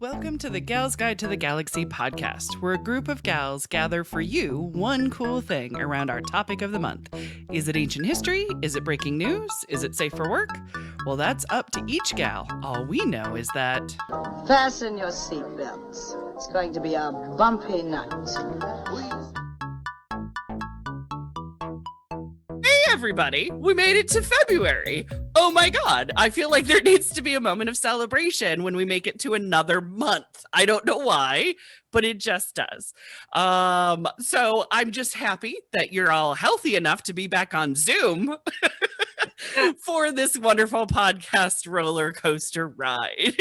Welcome to the Gals Guide to the Galaxy podcast, where a group of gals gather for you one cool thing around our topic of the month. Is it ancient history? Is it breaking news? Is it safe for work? Well, that's up to each gal. All we know is that... Fasten your seatbelts. It's going to be a bumpy night. Hey everybody, we made it to February. Oh my god, I feel like there needs to be a moment of celebration when we make it to another month. I don't know why, but it just does. So I'm just happy that you're all healthy enough to be back on Zoom for this wonderful podcast roller coaster ride.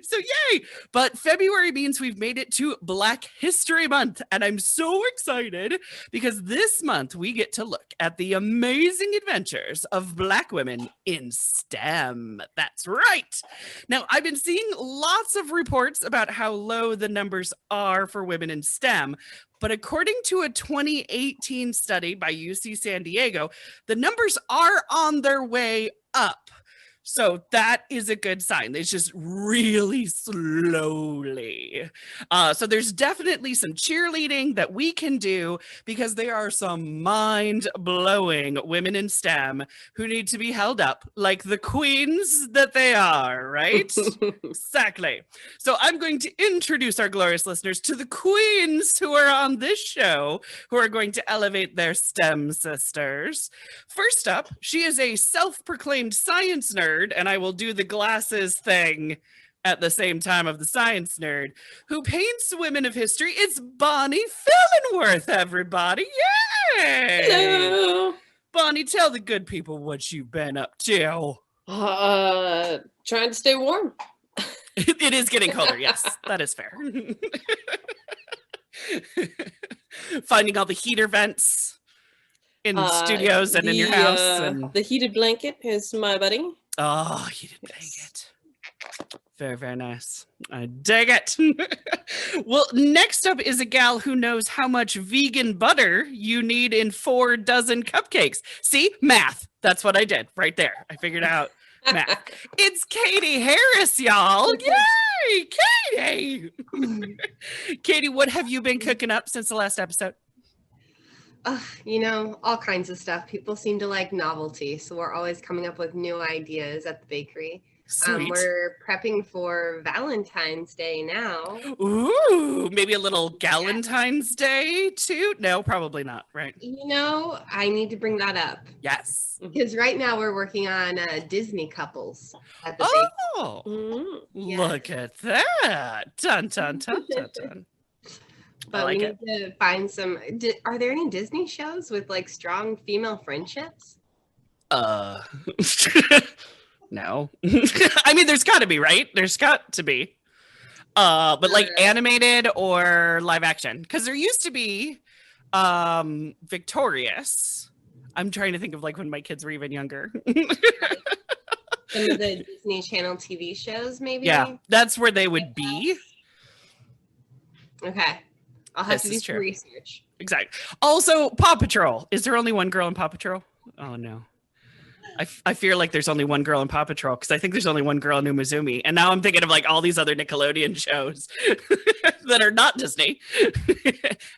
So yay! But February means we've made it to Black History Month, and I'm so excited because this month we get to look at the amazing adventures of Black women in STEM. That's right. Now, I've been seeing lots of reports about how low the numbers are for women in STEM, but according to a 2018 study by UC San Diego, the numbers are on their way up. So that is a good sign. It's just really slowly. So there's definitely some cheerleading that we can do because there are some mind-blowing women in STEM who need to be held up like the queens that they are, right? Exactly. So I'm going to introduce our glorious listeners to the queens who are on this show, who are going to elevate their STEM sisters. First up, she is a self-proclaimed science nerd, and I will do the glasses thing at the same time of the science nerd, who paints women of history. It's Bonnie Filmenworth, everybody. Yay! Hello. Bonnie, tell the good people what you've been up to. Trying to stay warm. It is getting colder, yes. That is fair. Finding all the heater vents in studios and in your house. And... The heated blanket is my buddy. Oh, heated blanket. Very, very nice. I dig it. Well, next up is a gal who knows how much vegan butter you need in 4 dozen cupcakes. See? Math. That's what I did right there. I figured out math. It's Katie Harris, y'all. Yay! Katie! Katie, what have you been cooking up since the last episode? All kinds of stuff. People seem to like novelty, so we're always coming up with new ideas at the bakery. Sweet. We're prepping for Valentine's Day now. Ooh, maybe a little Galentine's Day too? No, probably not, right? I need to bring that up. Yes. Because right now we're working on Disney couples at the bakery. Yeah. Look at that. Dun, dun, dun, dun, dun. But we need to find some. Are there any Disney shows with like strong female friendships? No. I mean, there's got to be, right? There's got to be. But like animated or live action, because there used to be Victorious. I'm trying to think of like when my kids were even younger. Some of the Disney Channel TV shows, maybe. Yeah, that's where they would be. Okay. I'll have to do some research. Exactly. Also, Paw Patrol. Is there only one girl in Paw Patrol? Oh, no. I fear like there's only one girl in Paw Patrol because I think there's only one girl in Umizoomi. And now I'm thinking of like all these other Nickelodeon shows that are not Disney.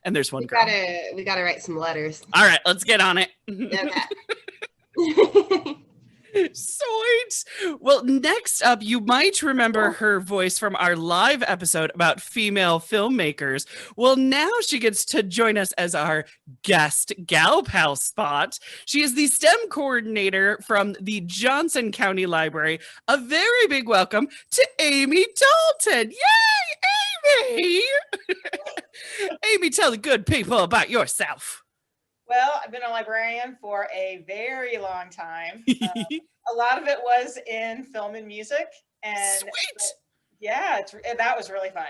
And there's one girl. We gotta write some letters. All right, let's get on it. Okay. Sweet. Well, next up, you might remember her voice from our live episode about female filmmakers. Well, now she gets to join us as our guest gal pal spot. She is the STEM coordinator from the Johnson County Library. A very big welcome to Amy Dalton. Yay, Amy! Amy, tell the good people about yourself. Well, I've been a librarian for a very long time. A lot of it was in film and music. And that was really fun.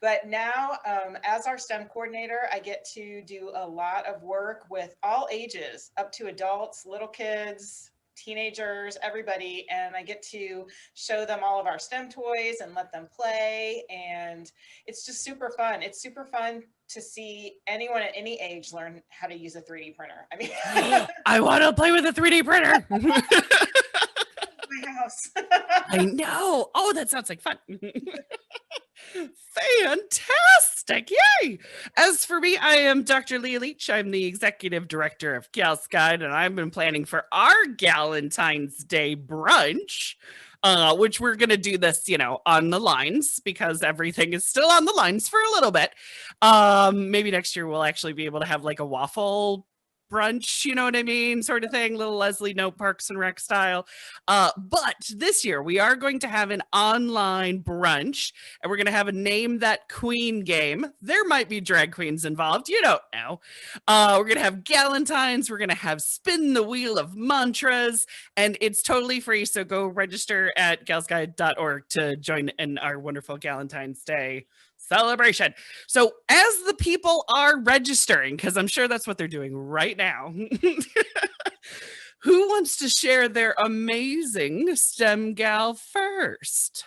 But now, as our STEM coordinator, I get to do a lot of work with all ages, up to adults, little kids, teenagers, everybody. And I get to show them all of our STEM toys and let them play. And it's just super fun. It's super fun to see anyone at any age learn how to use a 3D printer. I mean, I want to play with a 3D printer. My house. I know. Oh, that sounds like fun. Fantastic. Yay. As for me, I am Dr. Leah Leach. I'm the executive director of Gal's Guide, and I've been planning for our Galentine's Day brunch, which we're going to do this, on the lines because everything is still on the lines for a little bit. Maybe next year we'll actually be able to have like a waffle brunch, you know what I mean, sort of thing, little Leslie Note Parks and Rec style. But this year we are going to have an online brunch, and we're going to have a Name That Queen game. There might be drag queens involved, you don't know. We're going to have galentines, we're going to have Spin the Wheel of Mantras, and it's totally free, so go register at galsguide.org to join in our wonderful Galentine's Day celebration. So as the people are registering, because I'm sure that's what they're doing right now, who wants to share their amazing STEM gal first?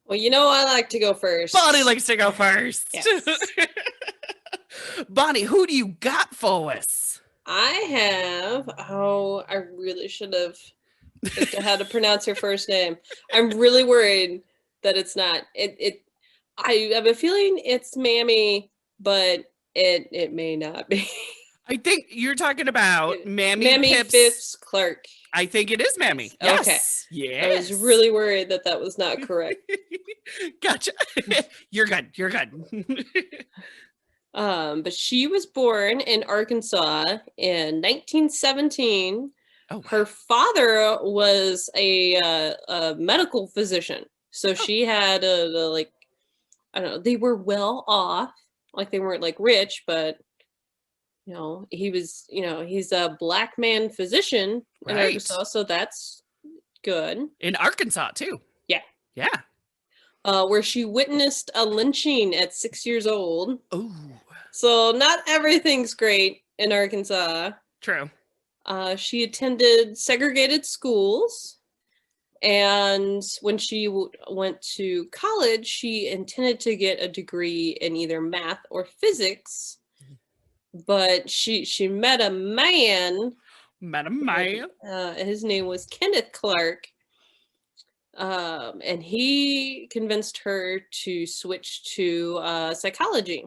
Well, I like to go first. Bonnie likes to go first. Yes. Bonnie, who do you got for us? I really should have looked at how to pronounce her first name. I'm really worried that it's not. I have a feeling it's Mamie, but it may not be. I think you're talking about Mamie Phipps Clark. I think it is Mamie. Yes. Okay. Yes. I was really worried that was not correct. Gotcha. You're good. You're good. But she was born in Arkansas in 1917. Oh, wow. Her father was a medical physician, so she had I don't know, they were well off, like they weren't like rich, but he was, he's a Black man physician in Arkansas, so that's good. In Arkansas too. Yeah. Yeah. Where she witnessed a lynching at 6 years old. Oh. So not everything's great in Arkansas. True. She attended segregated schools. And when she went to college, she intended to get a degree in either math or physics. But she met a man. His name was Kenneth Clark. And he convinced her to switch to psychology.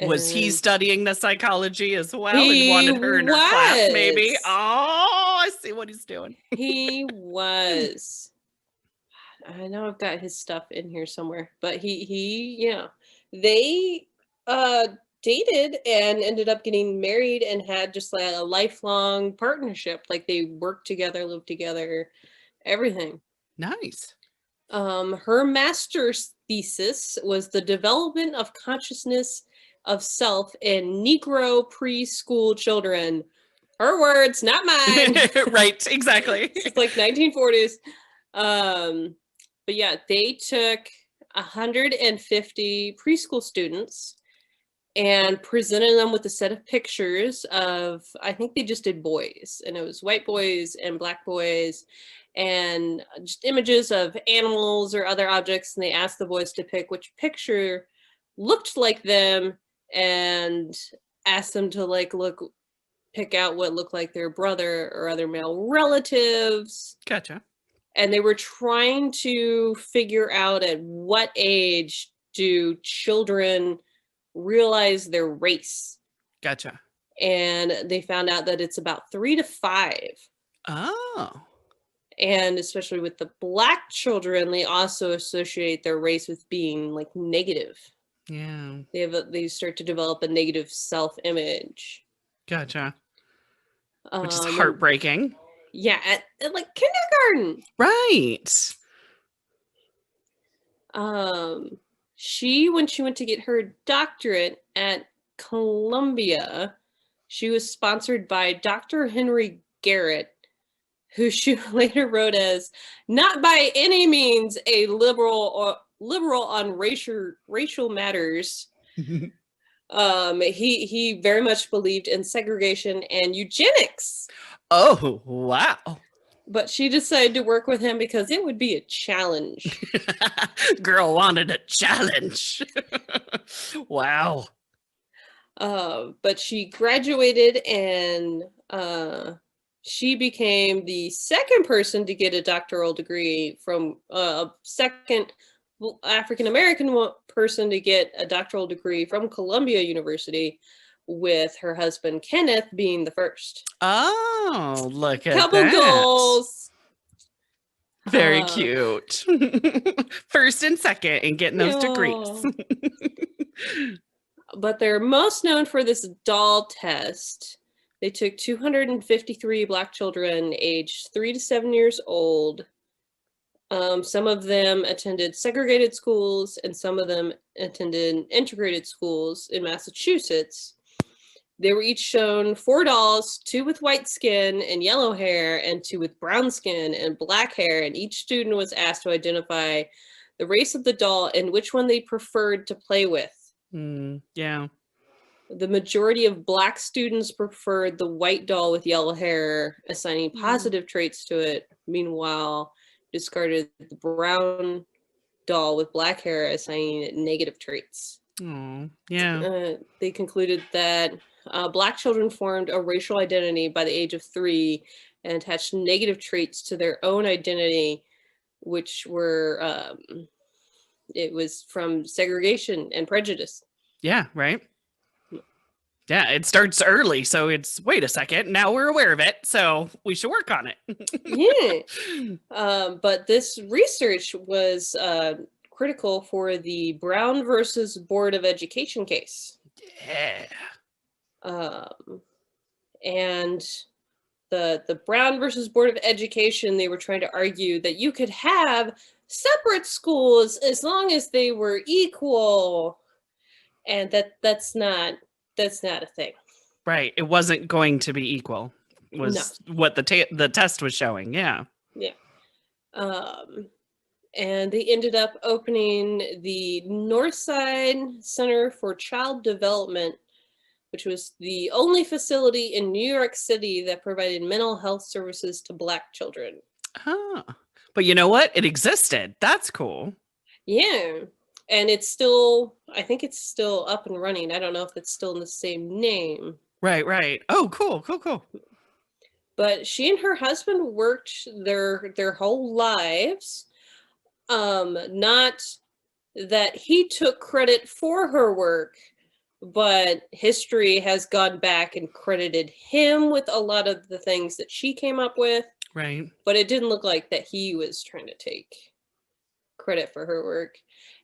Was he studying the psychology as well and wanted her in her class, maybe? Oh, I see what he's doing. He was. I know I've got his stuff in here somewhere, but they dated and ended up getting married and had just like a lifelong partnership. Like they worked together, lived together, everything. Nice. Her master's thesis was the development of consciousness of self in Negro preschool children. Her words, not mine. Right, exactly. It's like 1940s. But yeah, they took 150 preschool students and presented them with a set of pictures of, I think they just did boys, and it was white boys and black boys, and just images of animals or other objects, and they asked the boys to pick which picture looked like them and asked them to pick out what looked like their brother or other male relatives. Gotcha. And they were trying to figure out at what age do children realize their race. Gotcha. And they found out that it's about 3 to 5. Oh. And especially with the black children, they also associate their race with being like negative. Yeah. They start to develop a negative self-image. Gotcha. Which is heartbreaking. Yeah, at like kindergarten. Right. When she went to get her doctorate at Columbia, she was sponsored by Dr. Henry Garrett, who she later wrote as not by any means a liberal on racial matters. He very much believed in segregation and eugenics. Oh, wow. But she decided to work with him because it would be a challenge. Girl wanted a challenge. Wow. But she graduated and she became the second person to get a doctoral degree from second African American person to get a doctoral degree from Columbia University, with her husband Kenneth being the first. Oh, look at Couple that. goals. Very cute. First and second in getting those degrees. But they're most known for this doll test. They took 253 Black children aged 3 to 7 years old. Some of them attended segregated schools, and some of them attended integrated schools in Massachusetts. They were each shown 4 dolls, 2 with white skin and yellow hair, and 2 with brown skin and black hair. And each student was asked to identify the race of the doll and which one they preferred to play with. Yeah. The majority of Black students preferred the white doll with yellow hair, assigning positive traits to it. Meanwhile, discarded the brown doll with black hair, assigning it negative traits. Yeah. They concluded that Black children formed a racial identity by the age of 3 and attached negative traits to their own identity, which were, it was from segregation and prejudice. Yeah, right. Yeah, it starts early, so it's, wait a second, now we're aware of it, so we should work on it. Yeah. But this research was critical for the Brown versus Board of Education case. Yeah. And the Brown versus Board of Education, they were trying to argue that you could have separate schools as long as they were equal, and that's not a thing. Right. It wasn't going to be equal, was what the test was showing. Yeah. Yeah. And they ended up opening the Northside Center for Child Development, which was the only facility in New York City that provided mental health services to Black children. But you know what? It existed. That's cool. Yeah. And it's still, I think it's still up and running. I don't know if it's still in the same name. Right. Oh, cool. But she and her husband worked their whole lives. Not that he took credit for her work, but history has gone back and credited him with a lot of the things that she came up with. Right. But it didn't look like that he was trying to take credit for her work.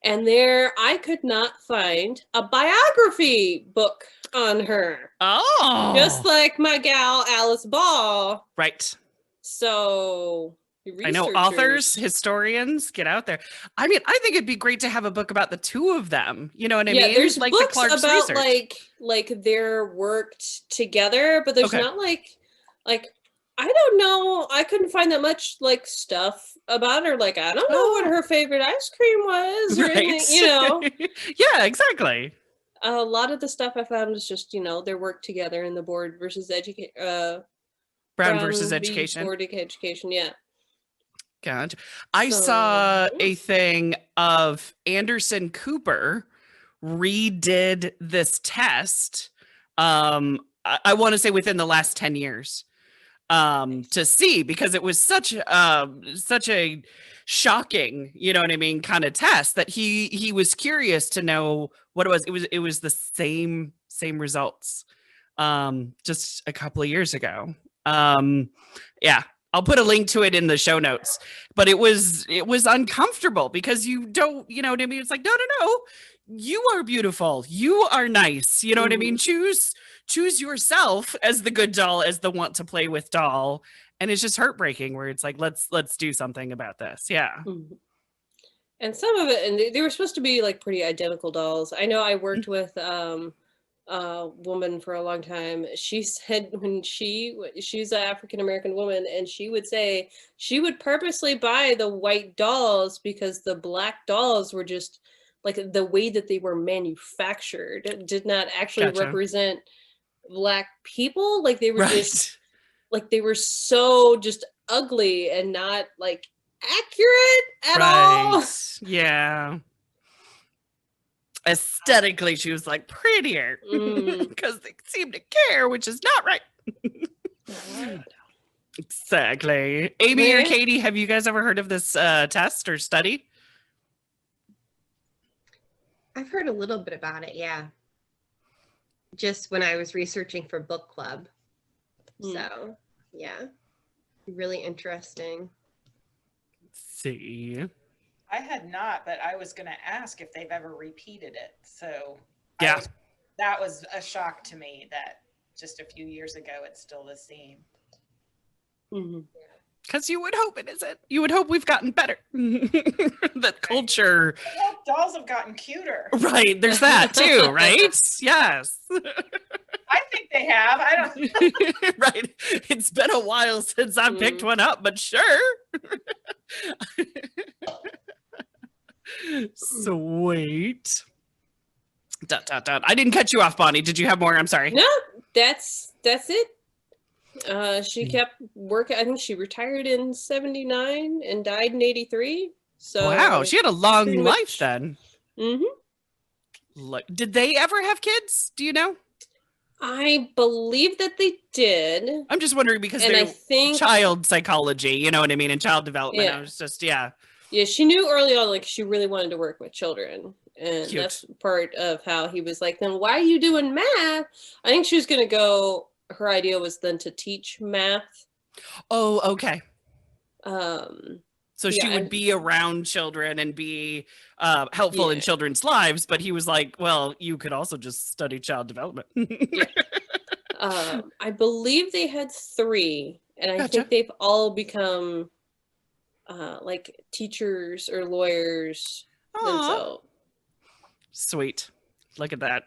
And there, I could not find a biography book on her. Oh. Just like my gal, Alice Ball. Right. So, I know authors, historians, get out there. I mean, I think it'd be great to have a book about the two of them. You know what I mean? There's like books the Clark's about research. like their work together, but there's not like I don't know. I couldn't find that much like stuff about her. Like, I don't know what her favorite ice cream was or anything, you know. Yeah, exactly. A lot of the stuff I found was just, their work together in the board versus Brown versus education. Board of education, yeah. Gotcha. I saw a thing of Anderson Cooper redid this test. I want to say within the last 10 years. To see, because it was such a shocking, you know what I mean, kind of test that he was curious to know what it was. It was the same results, just a couple of years ago. Yeah, I'll put a link to it in the show notes. But it was uncomfortable because you don't, you know what I mean. It's like no, you are beautiful, you are nice, you know what I mean. Choose yourself as the good doll, as the want to play with doll. And it's just heartbreaking where it's like, let's do something about this. Yeah. And some of it, and they were supposed to be like pretty identical dolls. I know I worked with a woman for a long time. She said when she's an African-American woman, and she would say she would purposely buy the white dolls because the Black dolls were just like the way that they were manufactured did not actually represent Black people. Like they were just like they were so just ugly and not like accurate at all. Yeah. Aesthetically, she was like prettier because they seem to care, which is not right. Exactly. Amy or Yeah. Katie, have you guys ever heard of this test or study? I've heard a little bit about it, yeah. Just when I was researching for book club. So, yeah. Really interesting. Let's see. I had not, but I was going to ask if they've ever repeated it. So Yeah. that was a shock to me that just a few years ago it's still the same. Because you would hope it isn't. You would hope we've gotten better. That culture. I hope dolls have gotten cuter. Right. There's that too, right? Yes. I think they have. I don't. Right. It's been a while since I picked one up, but sure. Sweet. Dot, dot, dot. I didn't cut you off, Bonnie. Did you have more? I'm sorry. No, that's it. She kept working. I think she retired in 79 and died in 83. So Wow, she had a long pretty life much- then. Mm-hmm. Did they ever have kids? Do you know? I believe that they did. I'm just wondering because And I they're think child psychology, you know what I mean, and child development. Yeah. I was just, yeah. Yeah, she knew early on, like, she really wanted to work with children. And Cute. that's part of how he was like, then why are you doing math? I think she was going to go, her idea was then to teach math. Oh, okay. So she yeah, would and- be around children and be helpful in Yeah. children's lives, but he was like, well, you could also just study child development. I believe they had 3, and I Gotcha. think they've all become like teachers or lawyers Aw. themselves. Sweet. Look at that.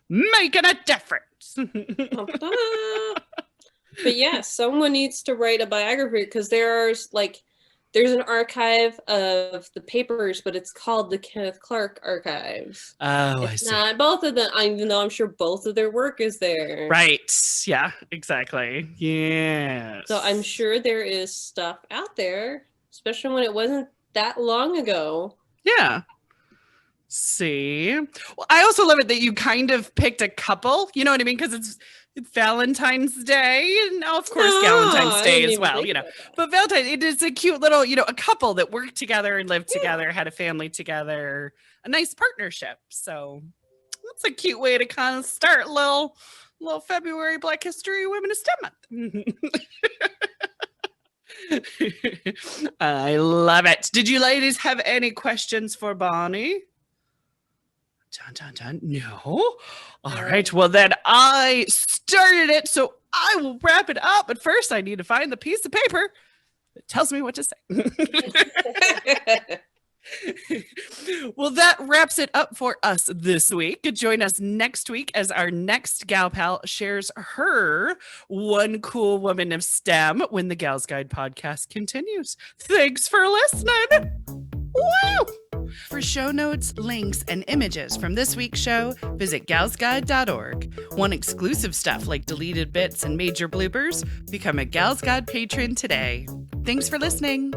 Making a difference. But yeah, someone needs to write a biography because there's an archive of the papers, but it's called the Kenneth Clark Archives. Oh, I It's see. not both of them, even though I'm sure both of their work is there. Right. Yeah, exactly. Yes. So I'm sure there is stuff out there, especially when it wasn't that long ago. Yeah. See. Well, I also love it that you kind of picked a couple. You know what I mean? Because it's Valentine's Day, and of course No, Valentine's I Day didn't as even well. think You know, about that. but Valentine, it is a cute little, a couple that worked together and lived together, had a family together, a nice partnership. So that's a cute way to kind of start little February Black History Women of STEM Month. I love it. Did you ladies have any questions for Bonnie? Dun, dun, dun. No. All right. Well, then I started it, so I will wrap it up. But first, I need to find the piece of paper that tells me what to say. Well, that wraps it up for us this week. Join us next week as our next gal pal shares her one cool woman of STEM when the Gals Guide podcast continues. Thanks for listening. Woo! For show notes, links, and images from this week's show, visit galsguide.org. Want exclusive stuff like deleted bits and major bloopers? Become a Gals Guide patron today. Thanks for listening.